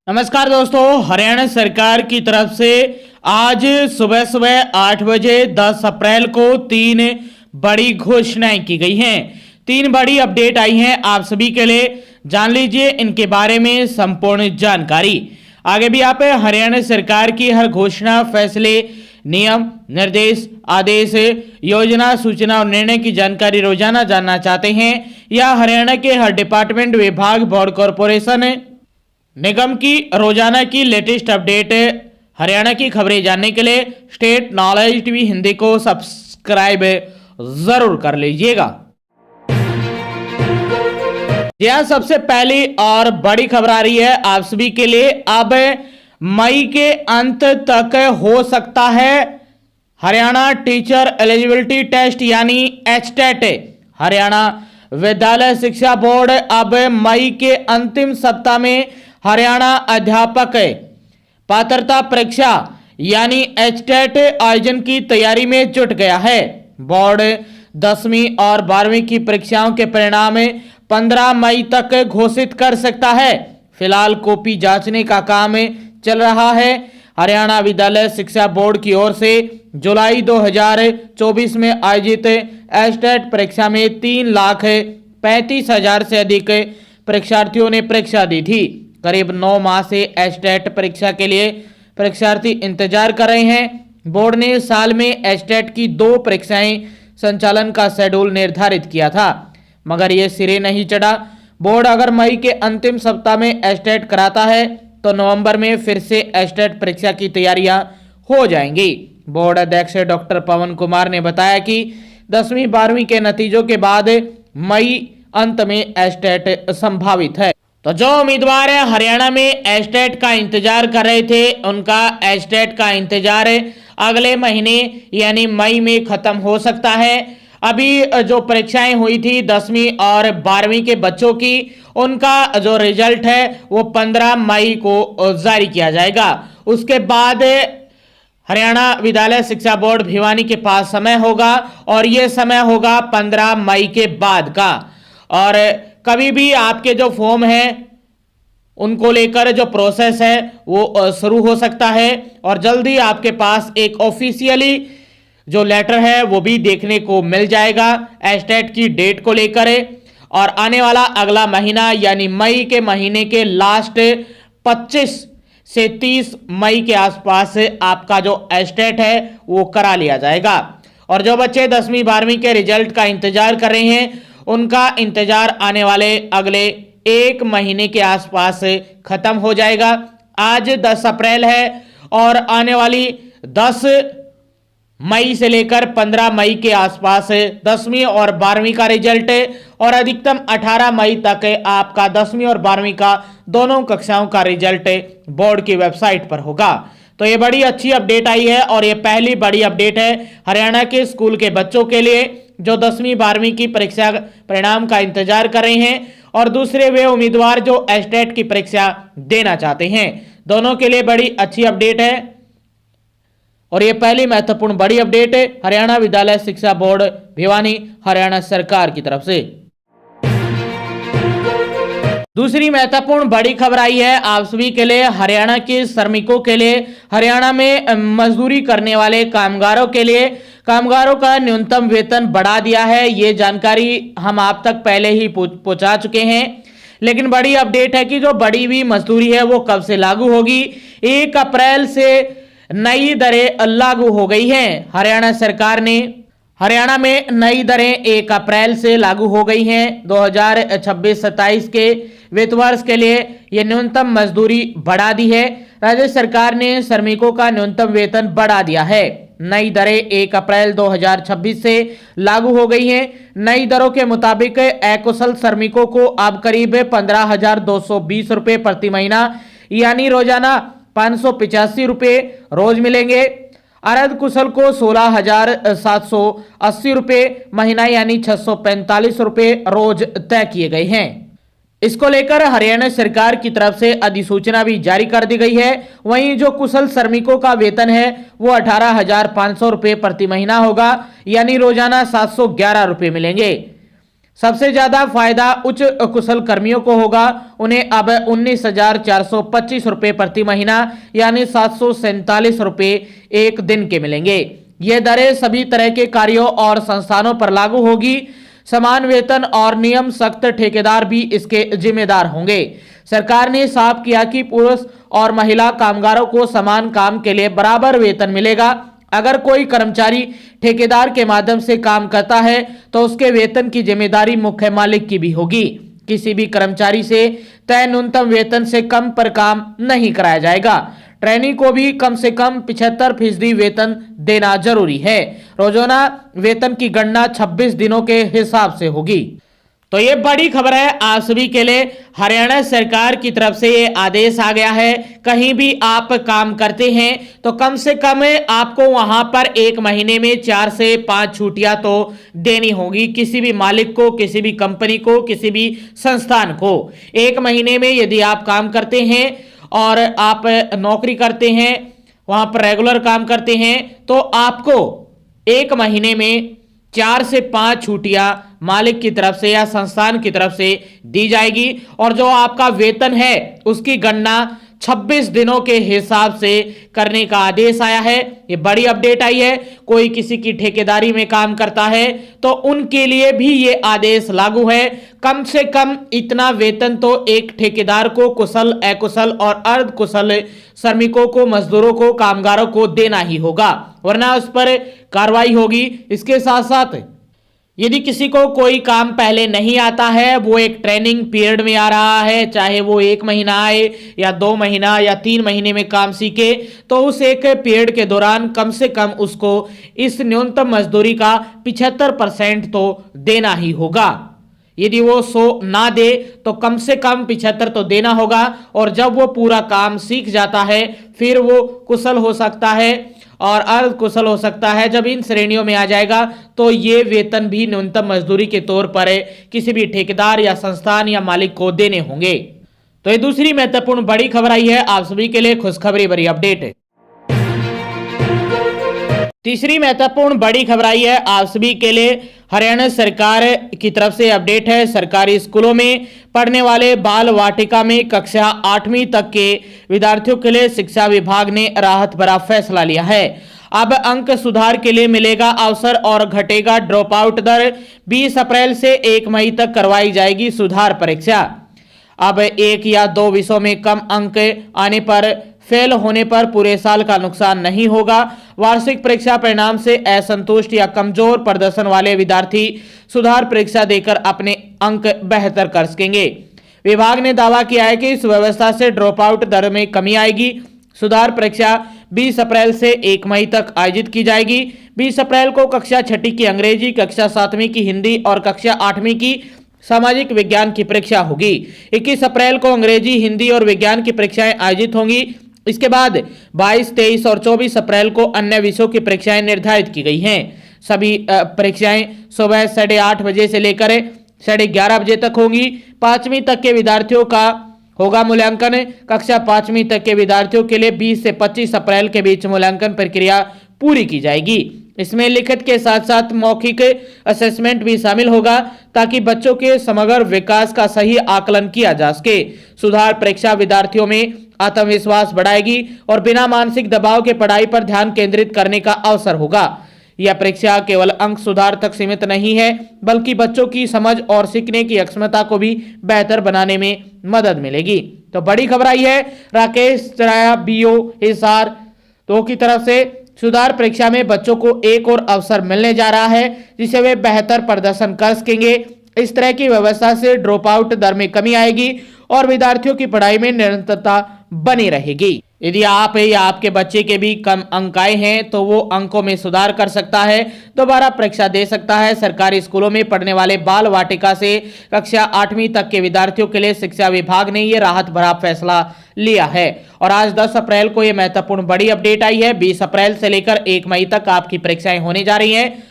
नमस्कार दोस्तों, हरियाणा सरकार की तरफ से आज सुबह सुबह 8 बजे 10 अप्रैल को 3 बड़ी घोषणाएं की गई हैं। 3 बड़ी अपडेट आई हैं आप सभी के लिए। जान लीजिए इनके बारे में संपूर्ण जानकारी। आगे भी आप हरियाणा सरकार की हर घोषणा, फैसले, नियम, निर्देश, आदेश, योजना, सूचना और निर्णय की जानकारी रोजाना जानना चाहते हैं या हरियाणा के हर डिपार्टमेंट, विभाग, बोर्ड, कॉरपोरेशन, निगम की रोजाना की लेटेस्ट अपडेट, हरियाणा की खबरें जानने के लिए स्टेट नॉलेज टीवी हिंदी को सब्सक्राइब जरूर कर लीजिएगा। यह सबसे पहली और बड़ी खबर आ रही है आप सभी के लिए। अब मई के अंत तक हो सकता है हरियाणा टीचर एलिजिबिलिटी टेस्ट यानी एचटेट। हरियाणा विद्यालय शिक्षा बोर्ड अब मई के अंतिम सप्ताह में हरियाणा अध्यापक पात्रता परीक्षा यानी एचटेट आयोजन की तैयारी में जुट गया है। बोर्ड 10वीं और 12वीं की परीक्षाओं के परिणाम 15 मई तक घोषित कर सकता है। फिलहाल कॉपी जांचने का काम चल रहा है। हरियाणा विद्यालय शिक्षा बोर्ड की ओर से जुलाई 2024 में आयोजित एचटेट परीक्षा में 3,35,000 से अधिक परीक्षार्थियों ने परीक्षा दी थी। करीब 9 माह से एचटेट परीक्षा के लिए परीक्षार्थी इंतजार कर रहे हैं। बोर्ड ने साल में एचटेट की 2 परीक्षाएं संचालन का शेड्यूल निर्धारित किया था, मगर यह सिरे नहीं चढ़ा। बोर्ड अगर मई के अंतिम सप्ताह में एचटेट कराता है तो नवंबर में फिर से एचटेट परीक्षा की तैयारियां हो जाएंगी। बोर्ड अध्यक्ष डॉक्टर पवन कुमार ने बताया कि 10वीं 12वीं के नतीजों के बाद मई अंत में एचटेट संभावित है। तो जो उम्मीदवार हरियाणा में एचटेट का इंतजार कर रहे थे, उनका एचटेट का इंतजार अगले महीने यानी मई में खत्म हो सकता है। अभी जो परीक्षाएं हुई थी 10वीं और 12वीं के बच्चों की, उनका जो रिजल्ट है वो 15 मई को जारी किया जाएगा। उसके बाद हरियाणा विद्यालय शिक्षा बोर्ड भिवानी के पास समय होगा और ये समय होगा 15 मई के बाद का। और कभी भी आपके जो फॉर्म हैं उनको लेकर जो प्रोसेस है वो शुरू हो सकता है और जल्दी आपके पास एक ऑफिशियली जो लेटर है वो भी देखने को मिल जाएगा एचटेट की डेट को लेकर। और आने वाला अगला महीना यानी मई के महीने के लास्ट 25 से 30 मई के आसपास आपका जो एचटेट है वो करा लिया जाएगा। और जो बच्चे 10वीं 12वीं के रिजल्ट का इंतजार कर रहे हैं, उनका इंतजार आने वाले अगले 1 महीने के आसपास खत्म हो जाएगा। आज 10 अप्रैल है और आने वाली 10 मई से लेकर 15 मई के आसपास 10वीं और 12वीं का रिजल्ट और अधिकतम 18 मई तक आपका 10वीं और 12वीं का दोनों कक्षाओं का रिजल्ट बोर्ड की वेबसाइट पर होगा। तो ये बड़ी अच्छी अपडेट आई है और ये पहली बड़ी अपडेट है हरियाणा के स्कूल के बच्चों के लिए जो 10वीं 12वीं की परीक्षा परिणाम का इंतजार कर रहे हैं और दूसरे वे उम्मीदवार जो एचटेट की परीक्षा देना चाहते हैं। दोनों के लिए बड़ी अच्छी अपडेट है और ये पहली महत्वपूर्ण बड़ी अपडेट है हरियाणा विद्यालय शिक्षा बोर्ड भिवानी हरियाणा सरकार की तरफ से। दूसरी महत्वपूर्ण बड़ी खबर आई है आप सभी के लिए। हरियाणा के श्रमिकों के लिए, हरियाणा में मजदूरी करने वाले कामगारों के लिए कामगारों का न्यूनतम वेतन बढ़ा दिया है। ये जानकारी हम आप तक पहले ही पहुंचा चुके हैं, लेकिन बड़ी अपडेट है कि जो बढ़ी हुई मजदूरी है वो कब से लागू होगी। 1 अप्रैल से नई दरें लागू हो गई हैं। हरियाणा में नई दरें 1 अप्रैल से लागू हो गई हैं। 2026-27 के वित्त वर्ष के लिए यह न्यूनतम मजदूरी बढ़ा दी है। राज्य सरकार ने श्रमिकों का न्यूनतम वेतन बढ़ा दिया है। नई दरें 1 अप्रैल 2026 से लागू हो गई हैं। नई दरों के मुताबिक अकुशल श्रमिकों को अब करीब 15,220 रुपये प्रति महीना यानी रोजाना 585 रुपये रोज मिलेंगे। अर्ध कुशल को 16,780 रुपये महीना यानी 645 रुपये रोज तय किए गए हैं। इसको लेकर हरियाणा सरकार की तरफ से अधिसूचना भी जारी कर दी गई है। वहीं जो कुशल श्रमिकों का वेतन है वो 18,500 रुपये प्रति महीना होगा यानी रोजाना 711 रुपये मिलेंगे। सबसे ज्यादा फायदा उच्च कुशल कर्मियों को होगा। उन्हें अब 19,425 रुपए प्रति महीना यानी 747 रुपए एक दिन के मिलेंगे। ये दरें सभी तरह के कार्यों और संस्थानों पर लागू होगी। समान वेतन और नियम सख्त, ठेकेदार भी इसके जिम्मेदार होंगे। सरकार ने साफ किया कि पुरुष और महिला कामगारों को समान काम के लिए बराबर वेतन मिलेगा। अगर कोई कर्मचारी ठेकेदार के माध्यम से काम करता है तो उसके वेतन की जिम्मेदारी मुख्य मालिक की भी होगी। किसी भी कर्मचारी से तय न्यूनतम वेतन से कम पर काम नहीं कराया जाएगा। ट्रेनी को भी कम से कम 75% वेतन देना जरूरी है। रोजाना वेतन की गणना 26 दिनों के हिसाब से होगी। तो ये बड़ी खबर है आप सभी के लिए। हरियाणा सरकार की तरफ से ये आदेश आ गया है, कहीं भी आप काम करते हैं तो कम से कम आपको वहां पर एक महीने में 4 से 5 छुट्टियां तो देनी होगी। किसी भी मालिक को, किसी भी कंपनी को, किसी भी संस्थान को एक महीने में यदि आप काम करते हैं और आप नौकरी करते हैं, वहां पर रेगुलर काम करते हैं, तो आपको एक महीने में 4 से 5 छुट्टियां मालिक की तरफ से या संस्थान की तरफ से दी जाएगी। और जो आपका वेतन है उसकी गणना 26 दिनों के हिसाब से करने का आदेश आया है। ये बड़ी अपडेट आई है। कोई किसी की ठेकेदारी में काम करता है तो उनके लिए भी ये आदेश लागू है। कम से कम इतना वेतन तो एक ठेकेदार को, कुशल, अकुशल और अर्ध कुशल श्रमिकों को, मजदूरों को, कामगारों को देना ही होगा, वरना उस पर कार्रवाई होगी। इसके साथ साथ यदि किसी को कोई काम पहले नहीं आता है, वो एक ट्रेनिंग पीरियड में आ रहा है, चाहे वो 1 महीना आए या 2 महीना या 3 महीने में काम सीखे, तो उस एक पीरियड के दौरान कम से कम उसको इस न्यूनतम मजदूरी का 75% तो देना ही होगा। यदि वो 100 ना दे तो कम से कम 75 तो देना होगा। और जब वो पूरा काम सीख जाता है फिर वो कुशल हो सकता है और अर्ध कुशल हो सकता है। जब इन श्रेणियों में आ जाएगा तो ये वेतन भी न्यूनतम मजदूरी के तौर पर किसी भी ठेकेदार या संस्थान या मालिक को देने होंगे। तो ये दूसरी महत्वपूर्ण बड़ी खबर आई है आप सभी के लिए, खुशखबरी भरी अपडेट है। तीसरी महत्वपूर्ण बड़ी खबर आई है आप सभी के लिए, हरियाणा सरकार की तरफ से अपडेट है। सरकारी स्कूलों में पढ़ने वाले बाल वाटिका में कक्षा 8वीं तक के विद्यार्थियों के लिए शिक्षा विभाग ने राहत भरा फैसला लिया है। अब अंक सुधार के लिए मिलेगा अवसर और घटेगा ड्रॉप आउट दर। 20 अप्रैल से 1 मई तक करवाई जाएगी सुधार परीक्षा। अब 1 या 2 विषयों में कम अंक आने पर, फेल होने पर पूरे साल का नुकसान नहीं होगा। वार्षिक परीक्षा परिणाम से असंतुष्ट या कमजोर प्रदर्शन वाले विद्यार्थी सुधार परीक्षा देकर अपने अंक बेहतर कर सकेंगे। विभाग ने दावा किया है कि इस व्यवस्था से ड्रॉप आउट दर में कमी आएगी। सुधार परीक्षा 20 अप्रैल से 1 मई तक आयोजित की जाएगी। 20 अप्रैल को कक्षा 6ठी की अंग्रेजी, कक्षा 7वीं की हिंदी और कक्षा 8वीं की सामाजिक विज्ञान की परीक्षा होगी। 21 अप्रैल को अंग्रेजी, हिंदी और विज्ञान की परीक्षाएं आयोजित होंगी। इसके बाद 22, 23 और 24 अप्रैल को अन्य विषयों की परीक्षाएं निर्धारित की गई हैं। सभी परीक्षाएं सुबह 8:30 बजे से लेकर 11:30 बजे तक होंगी। 5वीं तक के विद्यार्थियों का होगा मूल्यांकन। कक्षा 5वीं तक के विद्यार्थियों के लिए 20 से 25 अप्रैल के बीच मूल्यांकन प्रक्रिया पूरी की जाएगी। इसमें लिखित के साथ साथ मौखिक असेसमेंट भी शामिल होगा ताकि बच्चों के समग्र विकास का सही आकलन किया जा सके। सुधार परीक्षा विद्यार्थियों में आत्मविश्वास बढ़ाएगी और बिना मानसिक दबाव के पढ़ाई पर ध्यान केंद्रित करने का अवसर होगा। यह परीक्षा केवल अंक सुधार तक सीमित नहीं है, बल्कि बच्चों की समझ और सीखने की क्षमता को भी बेहतर बनाने में मदद मिलेगी। तो बड़ी खबर आई है राकेश चराया बीओ हिसार तो की तरफ से। सुधार परीक्षा में बच्चों को एक और अवसर मिलने जा रहा है जिसे वे बेहतर प्रदर्शन कर सकेंगे। इस तरह की व्यवस्था से ड्रॉप आउट दर में कमी आएगी और विद्यार्थियों की पढ़ाई में निरंतरता बनी रहेगी। यदि आप या आपके बच्चे के भी कम अंक आए हैं तो वो अंकों में सुधार कर सकता है, दोबारा परीक्षा दे सकता है। सरकारी स्कूलों में पढ़ने वाले बाल वाटिका से कक्षा 8वीं तक के विद्यार्थियों के लिए शिक्षा विभाग ने ये राहत भरा फैसला लिया है। और आज 10 अप्रैल को ये महत्वपूर्ण बड़ी अपडेट आई है। 20 अप्रैल से लेकर 1 मई तक आपकी परीक्षाएं होने जा रही हैं,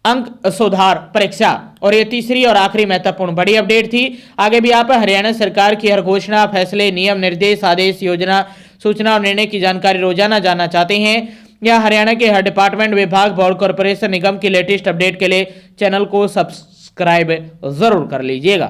अंक सुधार परीक्षा। और ये तीसरी और आखिरी महत्वपूर्ण बड़ी अपडेट थी। आगे भी आप हरियाणा सरकार की हर घोषणा, फैसले, नियम, निर्देश, आदेश, योजना, सूचना और निर्णय की जानकारी रोजाना जानना चाहते हैं या हरियाणा के हर डिपार्टमेंट, विभाग, बोर्ड, कॉर्पोरेशन, निगम की लेटेस्ट अपडेट के लिए चैनल को सब्सक्राइब सब्सक्राइब जरूर कर लीजिएगा।